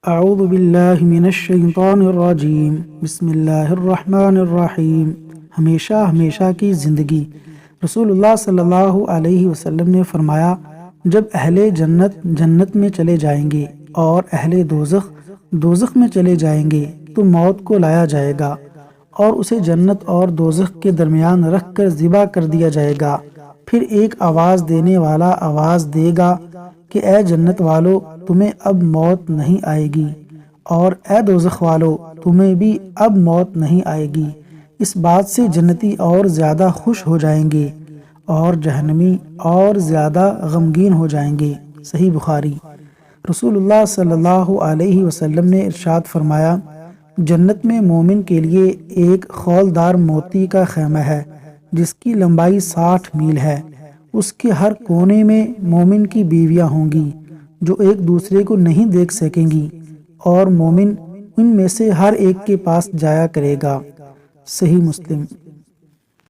اعوذ باللہ من الشیطان الرجیم بسم اللہ الرحمن الرحیم۔ ہمیشہ کی زندگی۔ رسول اللہ صلی اللہ علیہ وسلم نے فرمایا، جب اہل جنت جنت میں چلے جائیں گے اور اہل دوزخ دوزخ میں چلے جائیں گے تو موت کو لایا جائے گا اور اسے جنت اور دوزخ کے درمیان رکھ کر ذبح کر دیا جائے گا۔ پھر ایک آواز دینے والا آواز دے گا کہ اے جنت والو، تمہیں اب موت نہیں آئے گی، اور اے دوزخ والو، تمہیں بھی اب موت نہیں آئے گی۔ اس بات سے جنتی اور زیادہ خوش ہو جائیں گے اور جہنمی اور زیادہ غمگین ہو جائیں گے۔ صحیح بخاری۔ رسول اللہ صلی اللہ علیہ وسلم نے ارشاد فرمایا، جنت میں مومن کے لیے ایک خولدار موتی کا خیمہ ہے جس کی لمبائی 60 میل ہے۔ اس کے ہر کونے میں مومن کی بیویاں ہوں گی جو ایک دوسرے کو نہیں دیکھ سکیں گی، اور مومن ان میں سے ہر ایک کے پاس جایا کرے گا۔ صحیح مسلم۔